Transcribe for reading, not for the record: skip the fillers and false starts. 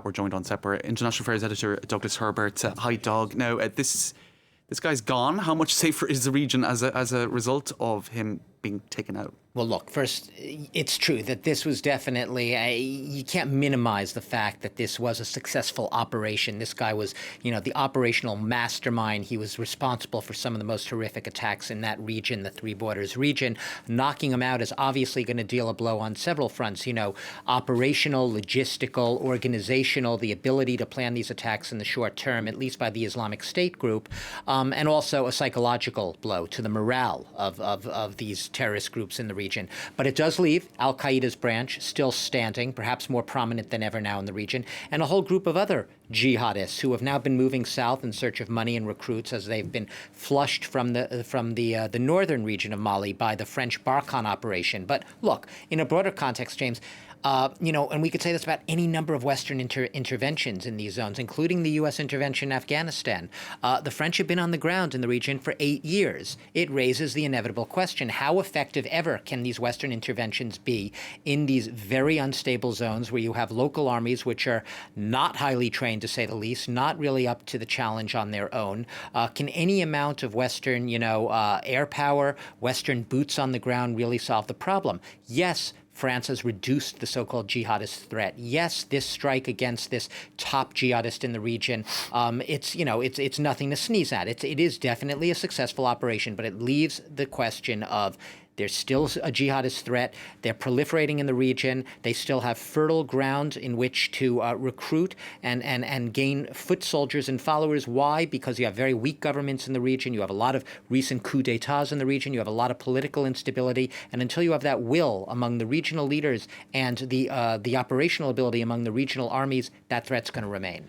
We're joined on separate international affairs editor Douglas Herbert. Hi, Doug. Now, this guy's gone. How much safer is the region as a result of him being taken out? Well, look, first, it's true that this was definitely you can't minimize the fact that this was a successful operation. This guy was, the operational mastermind. He was responsible for some of the most horrific attacks in that region, the Three Borders region. Knocking him out is obviously going to deal a blow on several fronts, operational, logistical, organizational, the ability to plan these attacks in the short term, at least by the Islamic State group, and also a psychological blow to the morale of these terrorist groups in the region. But it does leave al-Qaeda's branch still standing, perhaps more prominent than ever now in the region, and a whole group of other jihadists who have now been moving south in search of money and recruits as they've been flushed from the northern region of Mali by the French Barkhane operation. But look, in a broader context, James, and we could say this about any number of Western interventions in these zones, including the U.S. intervention in Afghanistan. The French have been on the ground in the region for 8 years. It raises the inevitable question, how effective ever can these Western interventions be in these very unstable zones where you have local armies which are not highly trained, to say the least, not really up to the challenge on their own? Can any amount of Western, air power, Western boots on the ground really solve the problem? Yes, France has reduced the so-called jihadist threat. Yes, this strike against this top jihadist in the region, it's nothing to sneeze at. It is definitely a successful operation, but it leaves the question of there's still a jihadist threat. They're proliferating in the region. They still have fertile ground in which to recruit and gain foot soldiers and followers. Why? Because you have very weak governments in the region. You have a lot of recent coups d'etats in the region. You have a lot of political instability. And until you have that will among the regional leaders and the operational ability among the regional armies, that threat's going to remain.